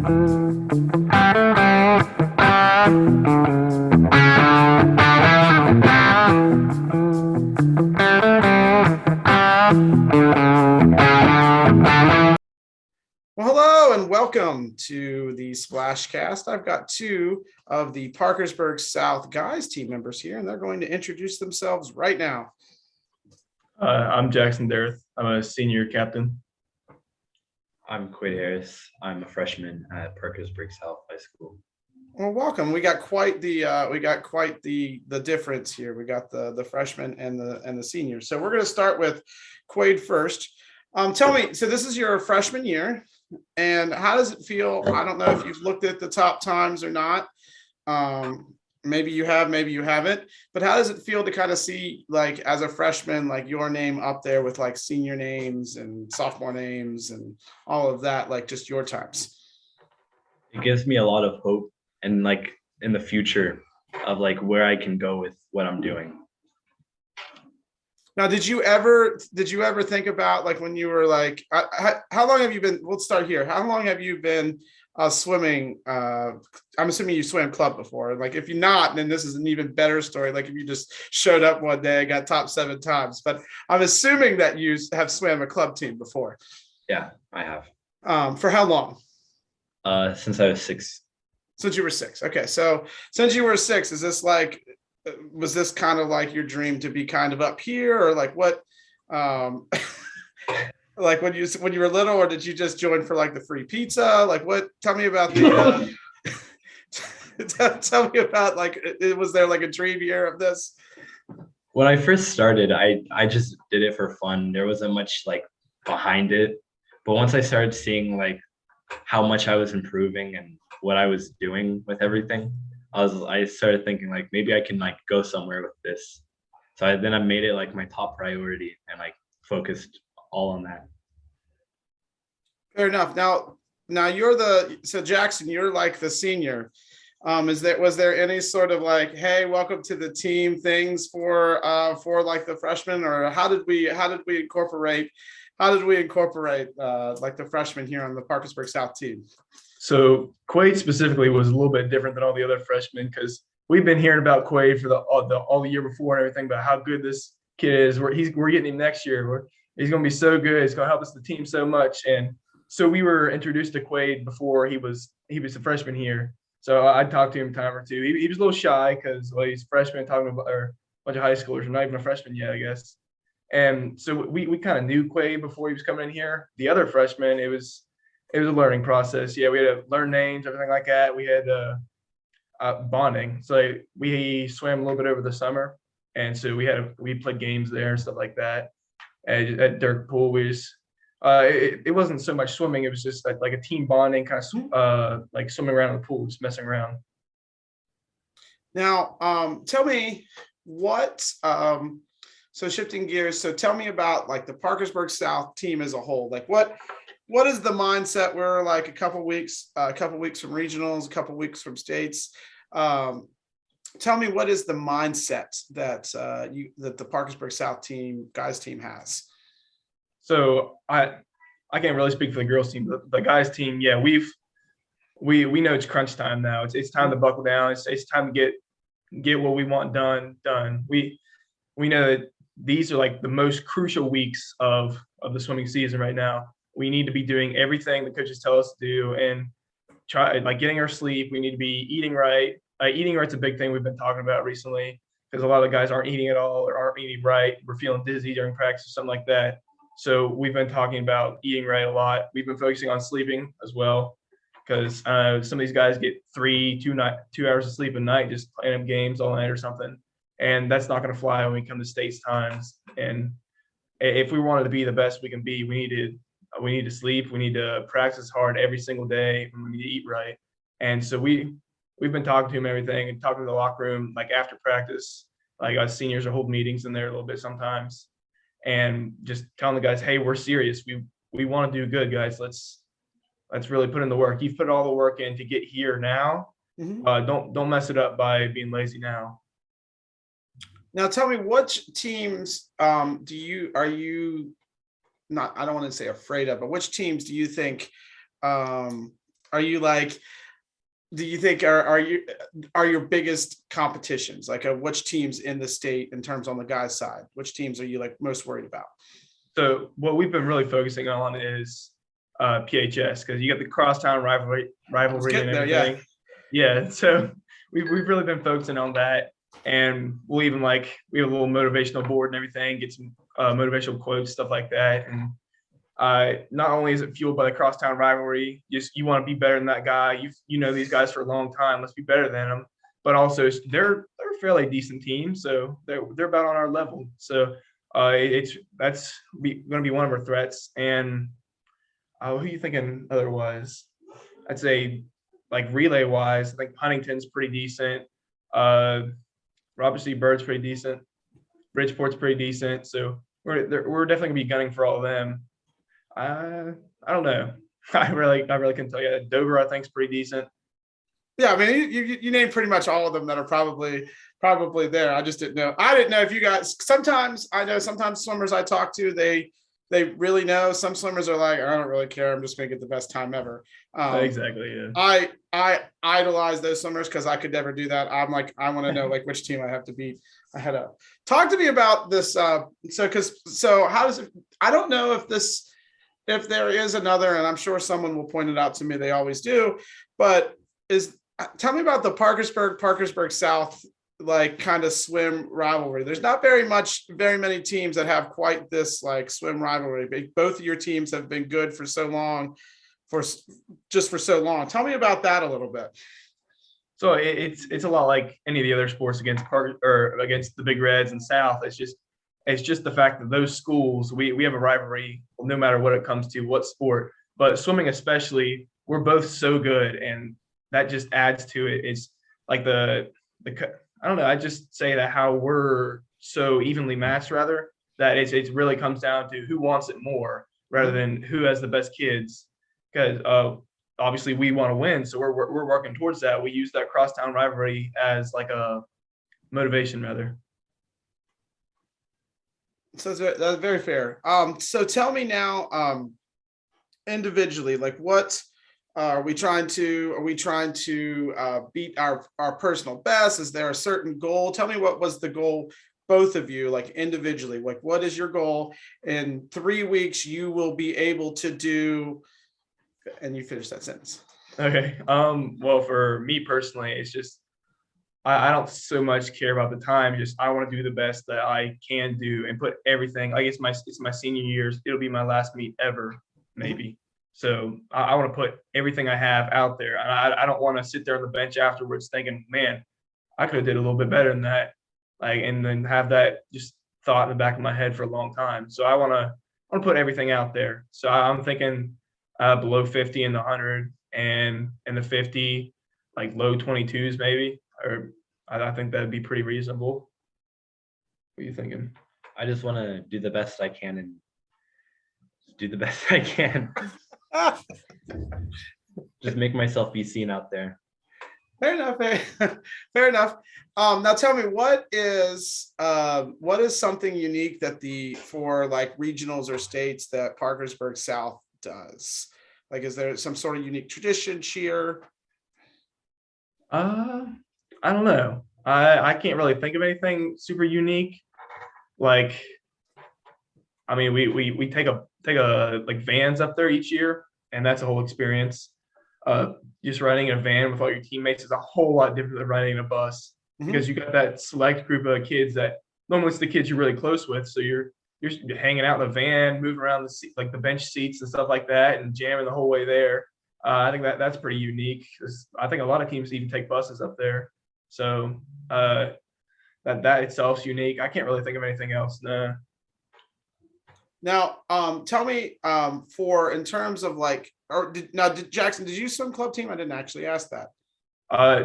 Well, hello and welcome to the Splashcast. I've got two of the Parkersburg South guys team members here, and they're going to introduce themselves right now. I'm Jackson Dearth. I'm a senior captain. I'm Quade Harris. I'm a freshman at Parkersburg South High School. Well, welcome. We got quite the difference here. We got the freshmen and the seniors. So we're going to start with Quade first. Tell me, so this is your freshman year, and how does it feel? I don't know if you've looked at the top times or not. Maybe you have, maybe you haven't, but how does it feel to kind of see, like, as a freshman, like your name up there with like senior names and sophomore names and all of that, like just your times? It gives me a lot of hope and like in the future of like where I can go with what I'm doing. Now, did you ever think about, like, when you were like, how long have you been, let's start here. How long have you been swimming? I'm assuming you swam club before. Like, if you're not, then this is an even better story. Like if you just showed up one day and got top 7 times, but I'm assuming that you have swam a club team before. Yeah, I have. For how long? Since I was 6. Since you were 6. Okay. So since you were 6, is this like, was this kind of like your dream to be kind of up here, or like what, like when you were little, or did you just join for like the free pizza? Like what, tell me about the, tell me about, like, was there like a dream year of this? When I first started, I just did it for fun. There wasn't much like behind it. But once I started seeing like how much I was improving and what I was doing with everything, I started thinking like maybe I can like go somewhere with this. So I made it like my top priority and like focused all on that. Fair enough. Now so Jackson, you're like the senior. Was there any sort of like, hey, welcome to the team things for like the freshmen, or how did we incorporate like the freshmen here on the Parkersburg South team? So Quade specifically was a little bit different than all the other freshmen because we've been hearing about Quade for all the year before and everything about how good this kid is. We're getting him next year. He's going to be so good. He's going to help us the team so much. And so we were introduced to Quade before he was a freshman here. So I talked to him a time or two. He was a little shy because he's a freshman talking about a bunch of high schoolers. Not even a freshman yet, I guess. And so we kind of knew Quade before he was coming in here. The other freshmen, it was a learning process. Yeah, we had to learn names, everything like that. We had bonding. So we swam a little bit over the summer, and so we played games there and stuff like that. At Dirk Pool, it wasn't so much swimming. It was just like a team bonding kind of like swimming around in the pool, just messing around. Now, tell me what. So shifting gears. So tell me about like the Parkersburg South team as a whole. Like what is the mindset? We're like a couple weeks from regionals, a couple weeks from states. Tell me, what is the mindset that that the Parkersburg South guys team has? So I can't really speak for the girls team, but the guys team, yeah, we know it's crunch time now. It's time to buckle down. It's time to get what we want done. We know that these are like the most crucial weeks of the swimming season right now. We need to be doing everything the coaches tell us to do and try, like, getting our sleep. We need to be eating right. Eating right's a big thing we've been talking about recently because a lot of guys aren't eating at all or aren't eating right. We're feeling dizzy during practice or something like that. So we've been talking about eating right a lot. We've been focusing on sleeping as well because some of these guys get 2 hours of sleep a night just playing up games all night or something. And that's not going to fly when we come to states times. And if we wanted to be the best we can be, we need to sleep. We need to practice hard every single day. And we need to eat right. And so we've been talking to him everything and talking to the locker room, like after practice, like us seniors are holding meetings in there a little bit sometimes, and just telling the guys, hey, we're serious. We want to do good, guys. Let's really put in the work. You've put all the work in to get here now. Mm-hmm. Don't mess it up by being lazy now. Now tell me, which teams are you not, I don't want to say afraid of, but which teams do you think are you like, do you think are your biggest competitions like which teams in the state in terms on the guys side? Which teams are you like most worried about? So what we've been really focusing on is PHS, because you got the crosstown rivalry and Getting there, yeah. everything. Yeah, so we've really been focusing on that, and we'll even like we have a little motivational board and everything, get some motivational quotes, stuff like that. And not only is it fueled by the crosstown rivalry, just you want to be better than that guy. You know these guys for a long time. Let's be better than them. But also they're a fairly decent team, so they're about on our level. So that's going to be one of our threats. And who are you thinking otherwise? I'd say like relay wise, I think Huntington's pretty decent. Robert C. Bird's pretty decent. Bridgeport's pretty decent. So we're definitely gonna be gunning for all of them. I don't know. I really can tell you. Dover, I think, is pretty decent. Yeah, I mean, you named pretty much all of them that are probably there. I just didn't know. I didn't know if you guys. Sometimes I know swimmers I talk to, they really know. Some swimmers are like, I don't really care. I'm just gonna get the best time ever. Exactly. Yeah. I idolize those swimmers because I could never do that. I'm like, I want to know like which team I have to beat ahead of. Talk to me about this. So how does it? I don't know if there is another, and I'm sure someone will point it out to me. They always do, but tell me about the Parkersburg South, like kind of swim rivalry. There's not very many teams that have quite this like swim rivalry. Both of your teams have been good for so long, for so long. Tell me about that a little bit. So it's a lot like any of the other sports against against the Big Reds and South. It's just the fact that those schools, we have a rivalry no matter what it comes to, what sport, but swimming especially, we're both so good, and that just adds to it. It's like the I don't know. I just say that how we're so evenly matched, rather, that it really comes down to who wants it more rather than who has the best kids. Because obviously we want to win, so we're working towards that. We use that crosstown rivalry as like a motivation, rather. So that's very fair. So tell me now, individually, like what are we trying to beat our personal best? Is there a certain goal? Tell me what was the goal, both of you, like individually, like what is your goal in 3 weeks you will be able to do, and you finish that sentence. Okay. Well, for me personally, it's just I don't so much care about the time. Just I want to do the best that I can do and put everything. Like it's my senior years. It'll be my last meet ever, maybe. So I want to put everything I have out there. I don't want to sit there on the bench afterwards thinking, man, I could have did a little bit better than that. Like, and then have that just thought in the back of my head for a long time. So I want to put everything out there. So I'm thinking below 50 in the 100 and in the 50, like low 22s maybe. Or I think that'd be pretty reasonable. What are you thinking? I just want to do the best I can and do the best I can. Just make myself be seen out there. Fair enough. Fair enough. Now tell me, what is something unique that for like regionals or states that Parkersburg South does? Like, is there some sort of unique tradition, cheer? I don't know. I can't really think of anything super unique. Like, I mean, we take a like vans up there each year, and that's a whole experience. Just riding in a van with all your teammates is a whole lot different than riding in a bus, because you got that select group of kids that normally it's the kids you're really close with. So you're hanging out in the van, moving around the seat, like the bench seats and stuff like that, and jamming the whole way there. I think that's pretty unique, because I think a lot of teams even take buses up there. So that itself is unique. I can't really think of anything else. No. Now, tell me, for in terms of like, Jackson, did you swim club team? I didn't actually ask that.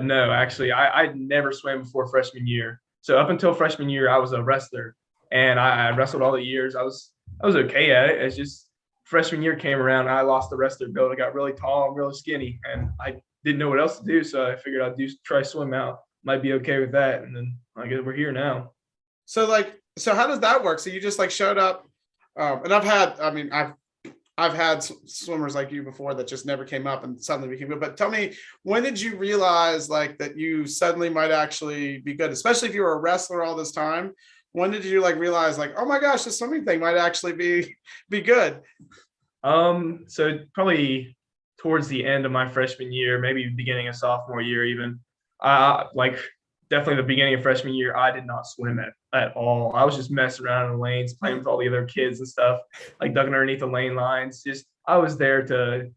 No, actually, I never swam before freshman year. So up until freshman year, I was a wrestler, and I wrestled all the years. I was okay at it. It's just freshman year came around, and I lost the wrestler belt. I got really tall and really skinny, and I didn't know what else to do. So I figured I'd try swim out. Might be okay with that, and then I guess we're here now. So how does that work? So you just like showed up, and I've I've had swimmers like you before that just never came up and suddenly became good. But tell me, when did you realize like that you suddenly might actually be good, especially if you were a wrestler all this time? When did you like realize like, oh my gosh, the swimming thing might actually be good? So probably towards the end of my freshman year, maybe beginning of sophomore year, even. Like definitely the beginning of freshman year, I did not swim at all. I was just messing around in the lanes, playing with all the other kids and stuff, like ducking underneath the lane lines. Just I was there to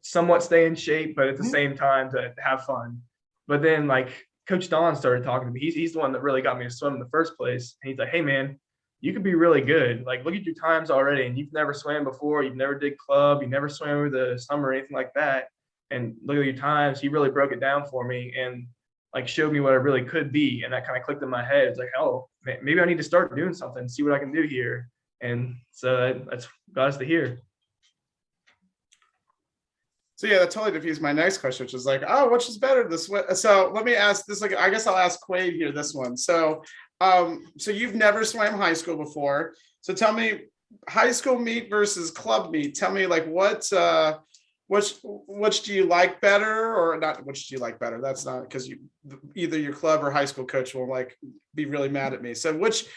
somewhat stay in shape, but at the same time to have fun. But then like Coach Don started talking to me. He's the one that really got me to swim in the first place. And he's like, hey man, you could be really good. Like, look at your times already, and you've never swam before. You've never did club. You never swam over the summer or anything like that. And look at your times. He really broke it down for me and like showed me what I really could be. And that kind of clicked in my head. It's like, oh, maybe I need to start doing something, see what I can do here. And so that's got us to here. So yeah, that totally defeats my next question, which is like, oh, which is better, this one? So let me ask this. Like, I guess I'll ask Quade here this one. So, so you've never swam high school before. So tell me, high school meet versus club meet. Tell me, like, which do you like better, or not? Which do you like better? That's not because you either your club or high school coach will like be really mad at me. So which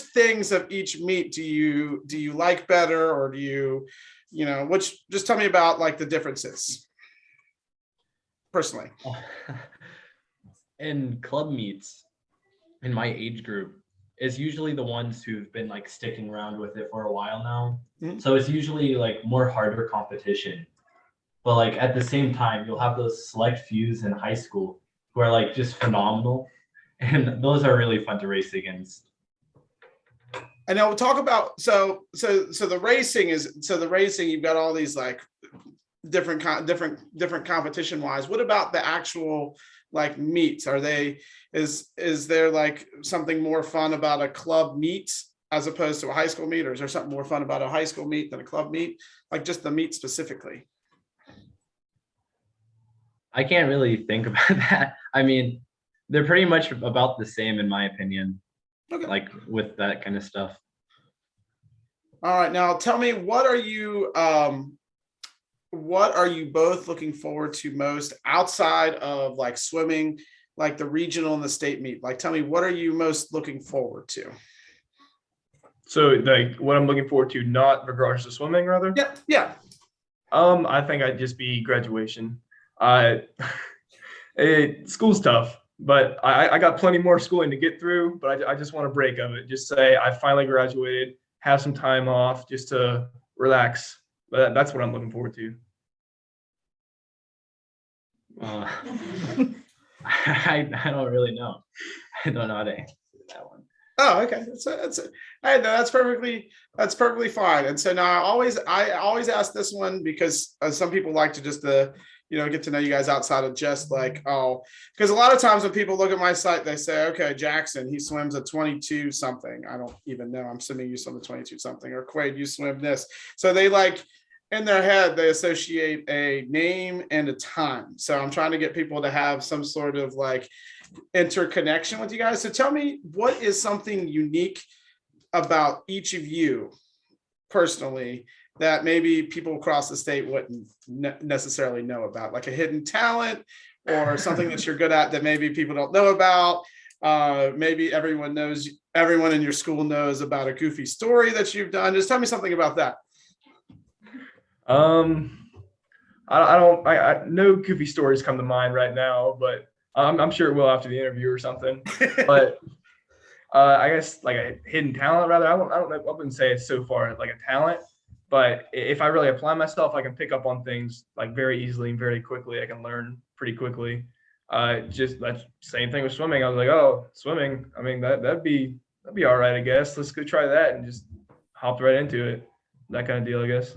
things of each meet do you like better, or do you? Which just tell me about like the differences personally. In club meets, in my age group, is usually the ones who've been like sticking around with it for a while now. Mhm. So it's usually like more harder competition. But like at the same time, you'll have those select fews in high school who are like just phenomenal. And those are really fun to race against. And now we'll talk about so the racing you've got all these like different competition wise. What about the actual like meets? Is there like something more fun about a club meet as opposed to a high school meet, or is there something more fun about a high school meet than a club meet? Like just the meet specifically. I can't really think about that. I mean, they're pretty much about the same in my opinion. Okay. Like with that kind of stuff. All right, now tell me, what are you both looking forward to most outside of like swimming, like the regional and the state meet? Like, tell me, what are you most looking forward to? So like what I'm looking forward to, not regards to swimming, rather. Yeah. I think I'd just be graduation. School's tough, but I got plenty more schooling to get through. But I just want a break of it. Just say I finally graduated, have some time off, just to relax. But that's what I'm looking forward to. I don't really know. I don't know how to answer that one. Oh, okay. That's perfectly fine. And so now I always ask this one because some people like to just get to know you guys outside of just like, oh, because a lot of times when people look at my site, they say, okay, Jackson, he swims a 22 something. I don't even know. I'm assuming you swim a 22 something, or Quade, you swim this. So they like in their head, they associate a name and a time. So I'm trying to get people to have some sort of like interconnection with you guys. So tell me, what is something unique about each of you personally that maybe people across the state wouldn't necessarily know about, like a hidden talent or something that you're good at that maybe people don't know about? Maybe everyone in your school knows about a goofy story that you've done. Just tell me something about that. I no goofy stories come to mind right now, but I'm sure it will after the interview or something. But I guess like a hidden talent, rather. I don't know. I wouldn't say it's so far like a talent, but if I really apply myself, I can pick up on things like very easily and very quickly. I can learn pretty quickly. Just that same thing with swimming. I was like, oh, swimming. I mean, that'd be all right, I guess. Let's go try that, and just hopped right into it. That kind of deal, I guess.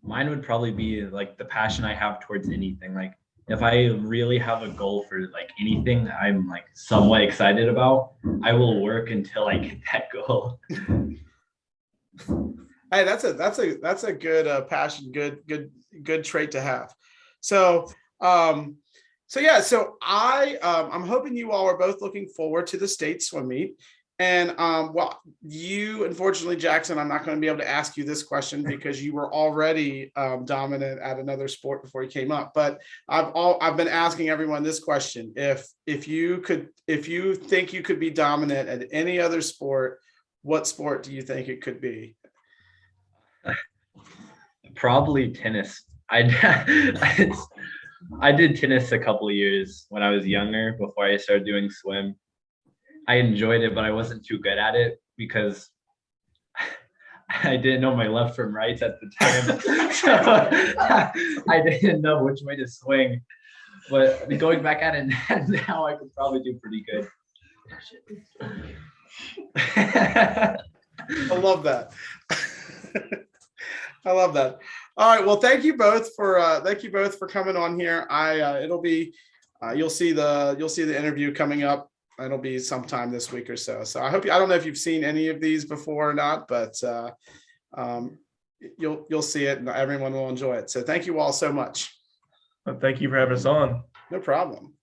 Mine would probably be like the passion I have towards anything. Like if I really have a goal for like anything I'm like somewhat excited about, I will work until I get that goal. Hey, that's a good passion, good trait to have. So I'm hoping you all are both looking forward to the state swim meet. And well, you, unfortunately, Jackson, I'm not going to be able to ask you this question because you were already dominant at another sport before you came up. But I've been asking everyone this question: if you think you could be dominant at any other sport, what sport do you think it could be? Probably tennis. I did tennis a couple of years when I was younger before I started doing swim. I enjoyed it, but I wasn't too good at it because I didn't know my left from right at the time. So I didn't know which way to swing. But going back at it now, I could probably do pretty good. I love that. I love that. All right. Well, thank you both for coming on here. It'll be you'll see the interview coming up. It'll be sometime this week or so. So I don't know if you've seen any of these before or not, but you'll see it and everyone will enjoy it. So thank you all so much. Well, thank you for having us on. No problem.